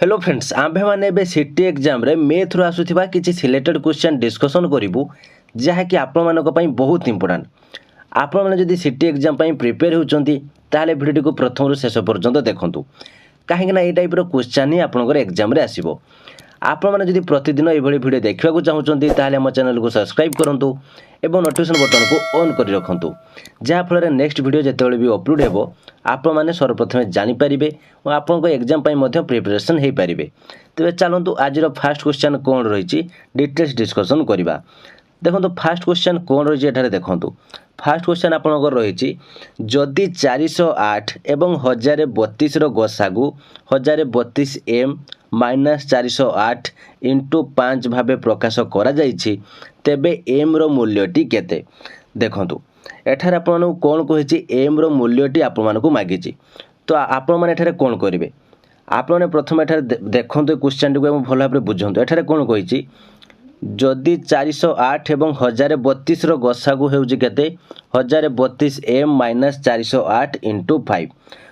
Hello friends आम्भे मैंने सीटी exam रे मैथ रु आसुथिबा किछि सिलेक्टेड क्वेश्चन डिस्कशन करिवु जहाँकि आपण मानक पई बहुत इंपोर्टेंट। आपण माने जदि सीटी एग्जाम पई प्रिपेयर होउचंती ताले भिडियो को प्रथम रु शेष पर्यंत देखंतु काहेकि ना ए टाइप रो क्वेश्चन ही आपनकर एग्जाम रे आसीबो। आपण माने जदि प्रतिदिन ए भली वीडियो देखिबा को चाहउचंती ताले हम चैनल को सब्सक्राइब करंतु एवं नोटिफिकेशन बटन को ऑन करि रखंतु जहाँ फल नेक्स्ट वीडियो जेतेबेले भी अपलोड हेबो आपण माने सर्वप्रथमे जानि परिबे और आपनको एग्जाम पई मध्य प्रिपरेशन हे परिबे। तबे चलंतु आज रो फर्स्ट क्वेश्चन कोन रहिछि डिटेल्स डिस्कशन करिबा। देखंतु फर्स्ट क्वेश्चन कोन रहिछि एठारे देखंतु फर्स्ट क्वेश्चन आपनकर रहिछि जदि 408 एवं 1032 रो गसागु 1032 m माइनस 408 इंटू 5 भावे प्रकाश करा जाइछि तेबे m रो मूल्यटी केते। देखंतु एठारे आपन कोन कहिछि m रो मूल्यटी आपन मानको मागिछि तो आपन माने एठारे कोन करिवे आपन माने प्रथम एठारे देखंतु क्वेश्चन को हम भल भाबरे बुझंतु। एठारे कोन कहिछि जदि 408 एवं 1032 रो गसागु हेउछि केते 1032 m माइनस 408 इंटू 5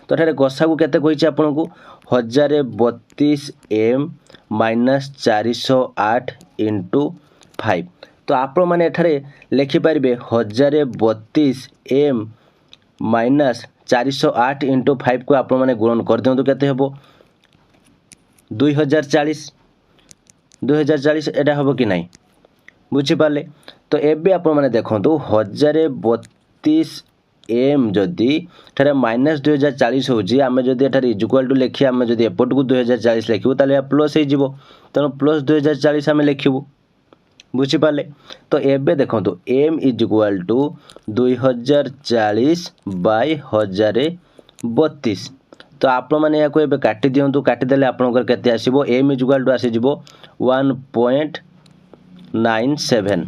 तो एठारे गसागु केते कहिछि आपन को 1032 m माइनस 408 इंटू 5 तो आपण माने एठारे लिखि परिबे 1032 m माइनस 408 इंटू 5 को आपण माने गुणन कर दियंतु केते हेबो 2040 एटा हबो कि नाही बुझि पाले। तो एबे आपण माने देखंतु 1032 m जदि एठारे माइनस 2040 होउची आमे जदि एठारे इक्वल टू लेखि आमे जदि एपट को 2040 लेखिबो ताले प्लस हे जिवो तनो प्लस 2040 आमे लेखिबो बुझि पाले। तो एबे देखंतु m इक्वल टू 2040 बाय 1032 तो आपण माने याको एबे काटि दियंतु काटि देले आपनकर केते आसीबो m इक्वल टू आसी जिवो 1.97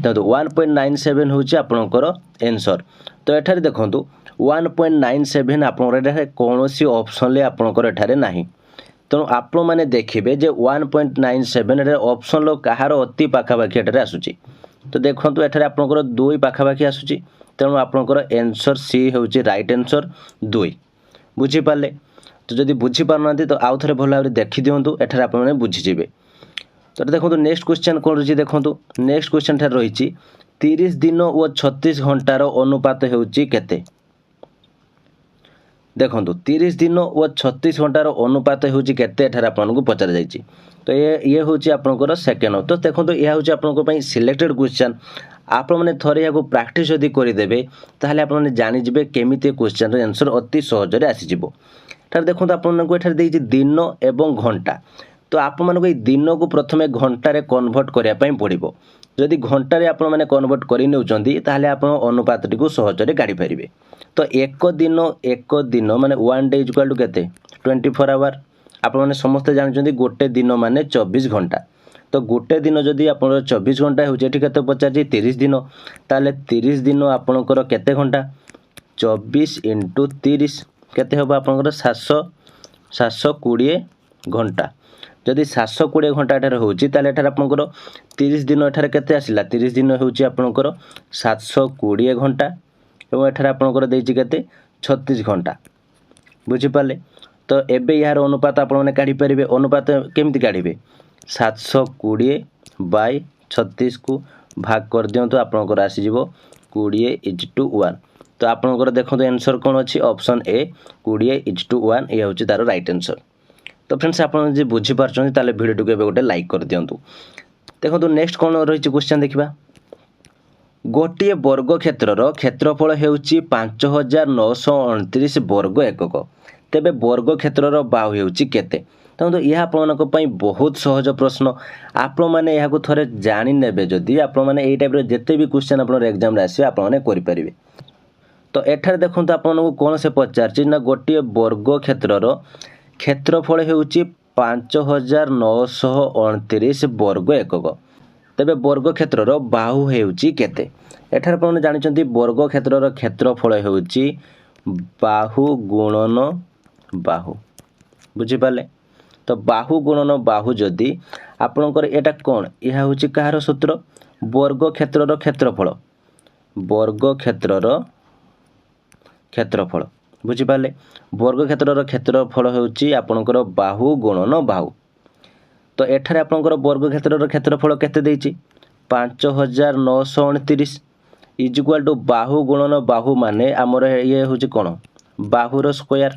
तो 1.97 होची आपनकर आंसर। तो एठारे देखंतु 1.97 आपनकर एठारे कोनोसी ऑप्शन ले आपनकर एठारे नाही तो आपण माने देखिबे जे 1.97 एठारे ऑप्शन लो कहार अति पाखापाखी एठारे आसुची तो देखंतु एठारे आपनकर 2 पाखापाखी आसुची तेणु आपनकर आंसर सी होची राइट आंसर 2 बुझी पाले। तो जदि बुझी पारनांती तो आउ थरे भल भाबरे देखि दियंतु एठारे आपण माने बुझी जिवे। तो देखंतु नेक्स्ट क्वेश्चन कोन रहिछि देखंतु नेक्स्ट क्वेश्चन थारे रहिछि 30 दिन और 36 घंटार अनुपात हेउची केते। देखंतु 30 दिन और 36 घंटार अनुपात हेउची केते एठारे आपनको पचार जाइछि तो ये होची आपनकर सेकेंड। तो देखंतु या होची आपनको पई सिलेक्टेड क्वेश्चन आपण माने थरे याको प्रैक्टिस यदि करि देबे ताहले आपण माने जानि जिवे केमिते क्वेश्चन रो आंसर अति सहज रे आसी जिवो। एठारे देखंतु आपनको एठारे देइछि दिन एवं घंटा तो आपण मानको ए दिन को प्रथमे घंटा रे कन्वर्ट करिया पई पड़िबो जदि घंटा रे आपण माने कन्वर्ट करि नेउचंदी ताहले आपण अनुपात टी को सहज रे गाडी परिबे। तो एक दिन माने 1 डे इक्वल टू केते 24 आवर आपण माने समस्त जानचंदी गोटे दिन माने 24 घंटा तो गोटे दिन जदि आपण 24 घंटा होचे एठी केते पचार जी 30 दिन ताले 30 दिन आपणकर केते घंटा 24 इंटू 30 केते होबा आपणकर 720 घंटा जदि 720 घंटा एठारे होची ताले एठारे आपणकर 30 दिन एठारे केते आसिला 30 दिन होची आपणकर 720 घंटा एवं एठारे आपणकर देइची केते 36 घंटा बुझि पाले। तो एबे यार अनुपात आपण माने काढी परिबे अनुपात केमति काढिबे 720 बाय 36 को भाग कर दियंतु आपणकर आसी जिवो 20:1 तो आपणकर देखंतु आंसर कोन अछि ऑप्शन ए 20:1 ए होची तारो राइट आंसर। तो फ्रेंड्स आपण जे बुझि पारछन ताले वीडियो को एबे गोटे लाइक कर दियंतु। देखंतु नेक्स्ट कोन रहिछि क्वेश्चन देखिबा गोटे वर्ग क्षेत्रर क्षेत्रफल हेउची 5929 वर्ग एकक तेबे वर्ग क्षेत्रर बाहु हेउची केते। तो यह आपनक पई बहुत सहज प्रश्न आपण माने याको थरे जानि नेबे जदि आपण माने एई टाइप रे जते भी क्वेश्चन आपण एग्जाम रे आसी आपण माने करि परिबे। तो एठार देखंतु आपनक कोन से पचारछि ना गोटे वर्ग क्षेत्रर क्षेत्रफल हेउची 5929 वर्ग एकक तेबे वर्ग क्षेत्रर बाहु हेउची केते। एठार आपण जानिचंती वर्ग क्षेत्रर क्षेत्रफल हेउची बाहु गुणन बाहु बुझि पाले। तो बाहु गुणन बाहु जदि आपणकर एटा कोन यह होची कहार सूत्र वर्ग क्षेत्रर क्षेत्रफल बुझिपारे वर्गक्षेत्र क्षेत्रफल होउची आपणकर बाहु गुणन बाहु तो एठारे आपणकर वर्गक्षेत्र क्षेत्रफल केते देइची 5929 इज इक्वाल टू बाहु गुणन बाहु माने आमर ये होची कोन बाहुर स्क्वायर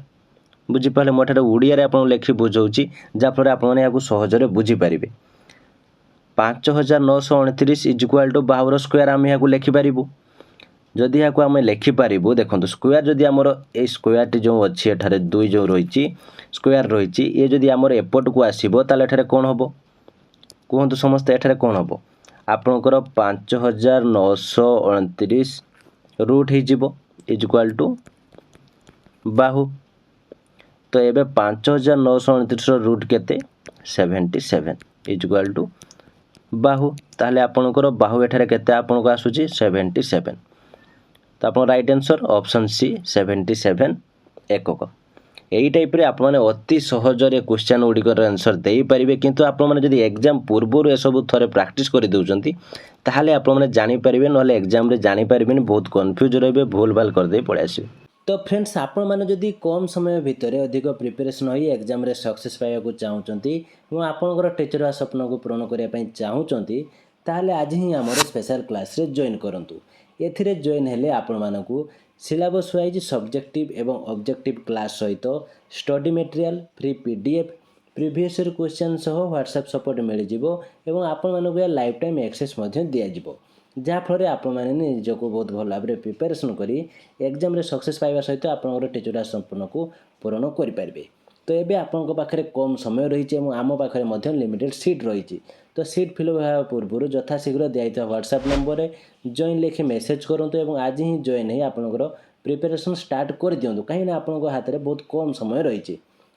बुझिपारे मो एठारे ओडिया रे आपन लेखि बुझौची जाफଳରେ आपन याकु सहजरे बुझी परिबे 5929 इज इक्वाल टू बाहुर स्क्वायर आम याकु लेखि पारिबु जदि याकु आम लेखि पारिबु देखंतु स्क्वायर जदि आमर ए स्क्वायर टी जो अछि एठारे 2 जो रहिची स्क्वायर रहिची ये जदि आमर एपट को आसीबो ताले एठारे कोन हबो कहंतु समस्त एठारे कोन हबो आपनकर 5929 रूट ही जीवो इज इक्वाल टू बाहु तो एबे 5929 रूट केते 77 इज इक्वाल टू बाहु ताले आपनकर बाहु एठारे केते आपनको आसुची 77 तो आपन राइट आंसर ऑप्शन सी 77 एकक यही टाइप रे आप माने अति सहज रे क्वेश्चन गुड़िकर आंसर दे पारिबे किंतु आप माने जदि एग्जाम पूर्व सब थरे प्रैक्टिस कर दउचंती ताहाले आप माने जानि पारिबे नले एग्जाम रे जानि पारिबेनी बहुत कंफ्यूज रहबे भूल भाल कर दे पळे आसीबे तो फ्रेंड्स आपण माने जदि कम समय भितर अधिक प्रिपरेशन होई एग्जाम रे सक्सेस पाइबा को चाहउचंती एवं आपनकर टीचर सपना को पूर्ण करिया पई चाहउचंती ताहाले आज ही हमर स्पेशल क्लास रे जॉइन करंतु एथिरे जॉइन हेले आपण मानकू सिलेबस वाइज सब्जेक्टिव एवं ऑब्जेक्टिव क्लास सहित study material free PDF previous year question सह व्हाट्सएप सपोर्ट मिल जिवो एवं आपण मानकू लाइफ टाइम एक्सेस मध्य दिया जिवो जहाँ फल आपण मैंने निजक बहुत भल भाव में प्रिपेरेसन करी एग्जाम रे सक्सेस पाइबा सहित आपनकर टीचर संपूर्ण को पूरण करें तो ये आपंक पाखे कम समय रही आम पाखे लिमिटेड सीट रही तो सीट फिल होगा पूर्व यथाशीघ्र दिया व्हाट्सएप नंबर जॉइन लिखि मेसेज करूँ और आज ही जॉइन ही आपंकर प्रिपेरेसन स्टार्ट कर दिंतु कहीं आपण हाथ में बहुत कम समय रही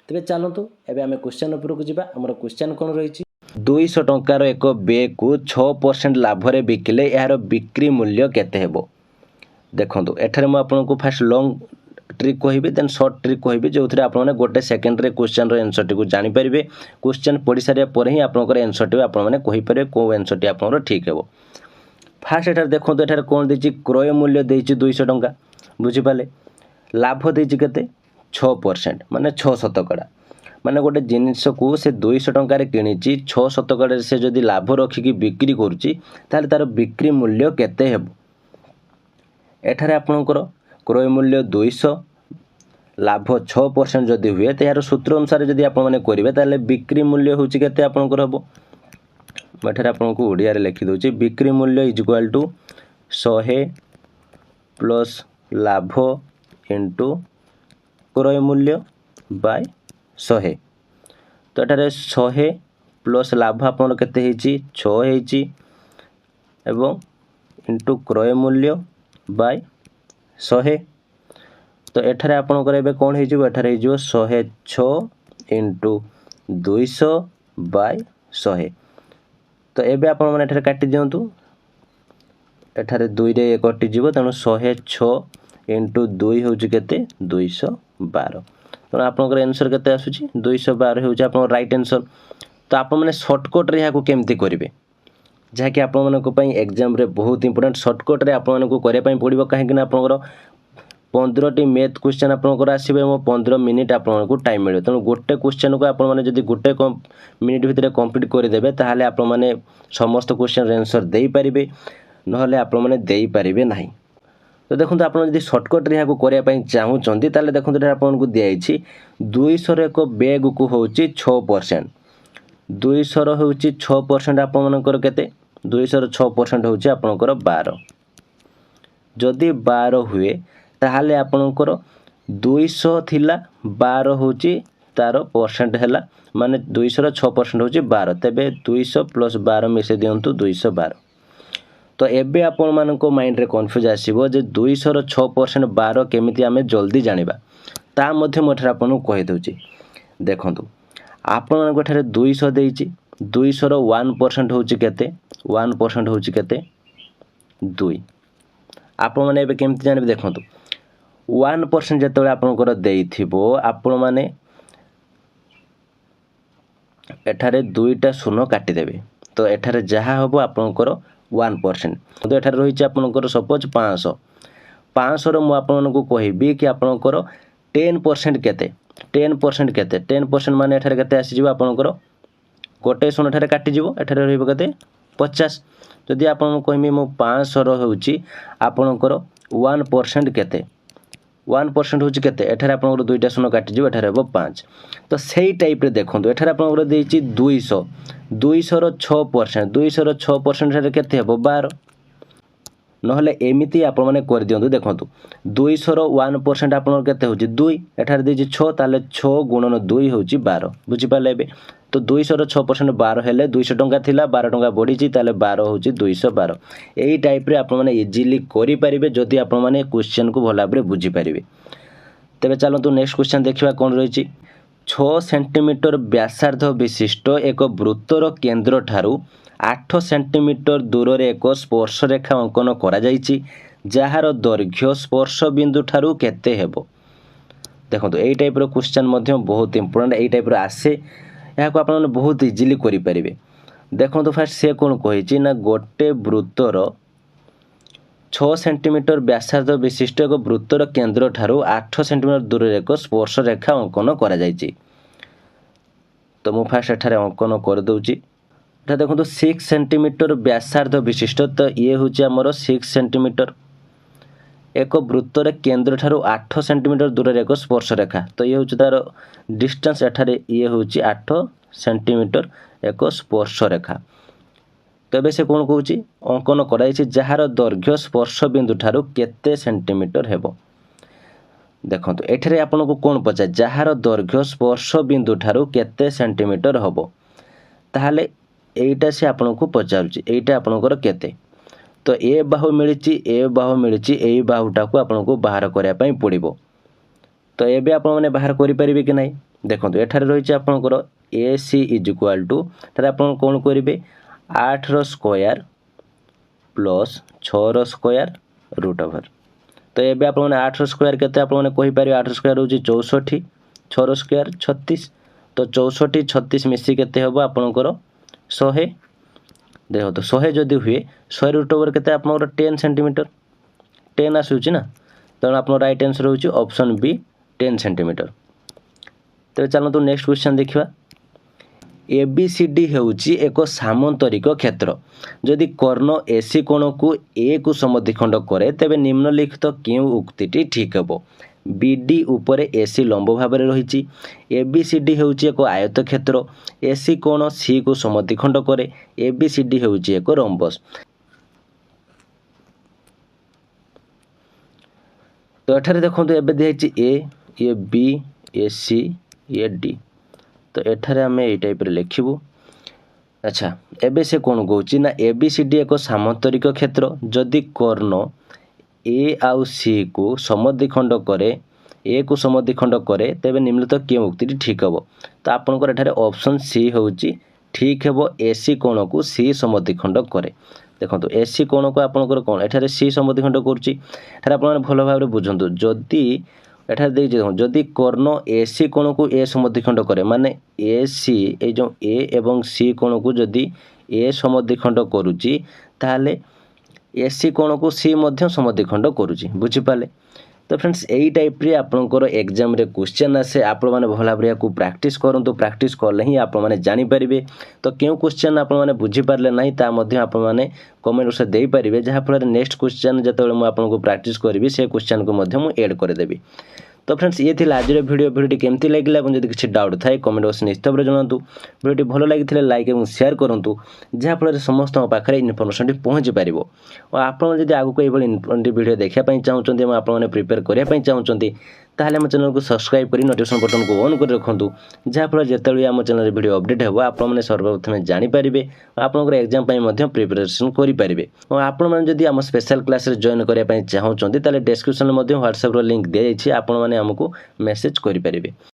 तेज चलतु एवं आम क्वेश्चन उपरक जावा आमर क्वेश्चन कौन रही 200 टंकार एक बेग को 6% लाभरे बिकिले यार बिक्री मूल्य केते हेबो देखंतु एठारे म आपनको फास्ट लॉन्ग ट्रिक कहबी देन शॉर्ट ट्रिक कहबी जो थरे आपन माने गोटे सेकंड रे क्वेश्चन रो आंसर टी को जानि परिबे क्वेश्चन पढि सारिया परे ही आपनकर आंसर टी आपन माने कहि परिबे को आंसर टी आपनरो ठीक हेबो फास्ट एठारे देखंतु एठारे कोन देछि क्रय मूल्य देछि 200 टंका बुझि पाले लाभ देछि केते 6% माने 6 शतकड़ा माने गोटे जिनिस को से 200 टंकार किणी 6 शतकड़े से जदि लाभ रखिकी बिक्री करुच्ची तार तार बिक्री मूल्य केते हेबो एठारे आपनकर क्रय मूल्य 200 लाभ 6% जदि हुए तो यार सूत्र अनुसार जदि आपण माने करिवे ताले बिक्री मूल्य होची केते आपनकर हेबो एठारे आपनको ओडिया रे लिखि दोची बिक्री मूल्य इज इक्वल टू 100 प्लस लाभ इनटू क्रय मूल्य बाय 100 तो एठारे 100 प्लस लाभ आपन केते हेची 6 हेची एवं इनटू क्रय मूल्य बाय 100 तो एठारे आपन करबे कोन हे जिवो एठारे हे जिवो 106 इनटू 200 बाय 100 तो एबे आपन माने एठारे काटि दियंतु एठारे 2 रे कटि जिवो तनो 106 इनटू 2 होची केते 212 तो आपनकर आंसर केते आसुची 212 होची आपन राइट आंसर तो आपण माने शॉर्टकट रे याकू केमती करिवे जहा कि आपण माने को पई एग्जाम रे बहुत इंपोर्टेंट शॉर्टकट रे आपण माने को करे पई पडिबो काहे कि ना आपनकर 15 टी मैथ क्वेश्चन आपनकर आसीबे मो 15 मिनिट आपण को टाइम मिले तनो गोटे क्वेश्चन को आपण माने जदी गोटे मिनिट भितरे कंप्लीट करि देबे ताहाले आपण माने समस्त क्वेश्चन रे आंसर देई परिबे नहले आपण माने देई परिबे नाही तो देखो आप सर्टकट रे करने चाहूँगी ताले देखो आपको दिखाई 200 एक बेग को हूँ 6% 200 हूँ 6% आपर के 200 6% हूँ आपणकर 12 जदि 12 हुए ताहले आपणकर 200 थिला 12 हूँ तार परसेंट है माने 200 6% हूँ 12 तेबे 200 प्लस 12 मिसे दिंतु 212 तो एबे आपण मानको माइंड रे कंफ्यूज आसीबो जे 200 रो 6% 12 केमिति आमे जल्दी जानिबा ता मध्ये मोठरा आपन कहि दउची देखंतु आपण मानको ठरे 200 देइची 200 रो 1% होची केते 1% होची केते 2 आपण माने एबे केमिति जानिबे देखंतु 1% जेतबे आपनकर देइथिबो आपण माने एठारे 2टा शून्य काटि देबे तो एठारे जहा होबो आपनकर 1% तो एठारे रही आपनकर सपोज 500 रो मु आपनको कहबी कि आपनकर 10% केते 10% केते 10% माने एठारे केते आसी जिवो आपनकर गोटे शून्य एठारे काटी जिवो एठारे रहइबो केते 50 जदि आपन कहमी मो 500 रो होउची आपनकर 1% केते 1% होउची केते एठारे आपनकर दुईटा शून्य काटी जिवो एठारे हेबो 5 तो सेही टाइप रे देखंतु एठारे आपनकर देइची 200 200 रो 6% 200 रो 6% एठारे केते हेबो 12 नहले एमिति आपण माने कर दियंतु देखंतु 200 रो 1% आपनकर केते होउची 2 एठारे देइची 6 ताले 6 गुणन 2 होउची 12 बुझि पाले बे तो 200 रो 6% 12 हेले 200 टंका थिला 12 टंका बढ़ीची ताले 12 होउची 212 एही टाइप रे आपण माने इजीली करि परिबे जदि आपण माने क्वेश्चन को भला भाबरे बुझि परिबे तेबे चलंतु नेक्स्ट क्वेश्चन देखिबा कोन रहिची 6 सेंटीमीटर व्यासार्ध विशिष्ट एक वृत्तर केंद्र ठारू 8 सेंटीमीटर दूर रे एक स्पर्श रेखा अंकन करा जायछि जहार दैर्घ्य स्पर्श बिंदु ठारू केते हेबो देखंतु एई टाइप रो क्वेश्चन मध्य बहुत इंपोर्टेंट एई टाइप रो आसे याको आपण बहुत इजीली करि परिबे देखंतु फर्स्ट से कोन कहिछि ना गोटे वृत्तर 6 सेंटीमीटर व्यासार्ध विशिष्ट एक वृत्तर केंद्र ठारू 8 सेंटीमीटर दूर रे एक स्पर्श रेखा अंकन करा जायछि तो मु फर्स्ट एठारे अंकन कर दउछि एटा देखंतु 6 सेंटीमीटर व्यासार्ध विशिष्ट तो ये होछि हमर 6 सेंटीमीटर एक वृत्तर केंद्र ठारू 8 सेंटीमीटर दूर रे एक स्पर्श रेखा तो ये होछि तार डिस्टेंस एठारे ये होछि 8 सेंटीमीटर एक स्पर्श रेखा तबे से कोन कहूछि अंकन कराइछि जहार दैर्घ्य स्पर्श बिंदु ठारू केते सेंटीमीटर हेबो देखंतु एठारे आपन को कोन पचा जहार दैर्घ्य स्पर्श बिंदु ठारू केते सेंटीमीटर हबो ताहाले एइटा से आपन को पचारुछि एइटा आपनकर केते तो ए बाहु मिलिछि एई बाहुटा को आपन को बाहर करिया पई पड़िबो तो एबे आपन माने बाहर करि परिबे कि नै देखंतु एठारे रहिछि आपनकर AC = तारे आपन कोन करिवे 8 रो स्क्वायर प्लस 6 रो स्क्वायर रूट ओवर तो एबे आपन माने 8 रो स्क्वायर केते आपन माने कहि पारि 8 रो स्क्वायर होछि 64 6 रो स्क्वायर 36 तो 64 36 मिसी केते हबो आपनकर 100 देखो तो 100 जदि हुए 100 रूट ओवर केते आपनकर 10 सेंटीमीटर 10 आसुछि ना तो आपन राइट आंसर होछि ऑप्शन बी 10 सेंटीमीटर तो चलंतु नेक्स्ट क्वेश्चन देखिबा ABCD हेउछि एक सामांतरिक क्षेत्र जदि कर्ण AC कोण को A को समद्विखंड करे तबे निम्नलिखित केउ उक्तिटी ठीक हेबो BD ऊपर AC लंब भाव में रही ABCD हेउछि एक आयत क्षेत्र AC कोण C को समद्विखंड करे ABCD हेउछि एक रम्बस तो एठारे देखंतु एबे देछि A ये B ये C ये D तो एठारे हमें ए टाइप रे लिखिबो अच्छा एबे से कोन कहउछि ना ABCD एक सामांतरिक क्षेत्र जदि कर्ण A आउ C को समद्विखंड करे A को समद्विखंड करे तबे निम्नलिखित के उक्तिटी ठीक हेबो तो आपनकर एठारे ऑप्शन C होउछि ठीक हेबो AC कोण को C समद्विखंड करे देखंतु AC कोण को आपनकर कोन एठारे C समद्विखंड करूछि एठारे आपन भलो भाबरे बुझंतु जदि एठारे देइ जदि कर्ण AC कोण को A समद्विखंड करे माने AC ए जो A एवं C कोण को जदि A समद्विखंड करूछि ताहाले AC कोण को C मध्य समद्विखंड करूछि बुझि पाले तो फ्रेंड्स एई टाइप रे आपनकर एग्जाम रे क्वेश्चन आसे आपण माने भला भाबरे को प्रैक्टिस करंतु प्रैक्टिस करले ही आपण माने जानि परिबे तो केउ क्वेश्चन आपण माने बुझि पारले नाही ता मध्य आपण माने कमेंट से देई परिबे जहा फल नेक्स्ट क्वेश्चन जतबेले मु आपन को प्रैक्टिस करबी से क्वेश्चन को मध्य मु ऐड कर देबी तो फ्रेंड्स ये थी आज भिडियो केमती लगे और जब किसी डाउट थाए कमेंट बक्स निश्चित भाव जनातु भिडियो भल लगी लाइक और शेयर करूँ जहाँफल समस्त पाखे इनफर्मेशन पहुँची पार और आपड़ आगे ये भिडियो देखापी चाहते आपने प्रिपेयर करने चाहते ताहले आम चैनल को सब्सक्राइब कर नोटिफिकेशन बटन को ऑन कर रखुँ जहाँफल जिते आम चैनल भिडियो अपडेट हो आपने सर्वप्रथम जानीपारे और आपंकर एग्जाम प्रिपरेशन करेंगे और आपड़ी आम स्पेशल क्लास जॉइन करने चाहते हैं डिस्क्रिप्शन में व्हाट्सएप लिंक दी जाइए आपको मेसेज करेंगे।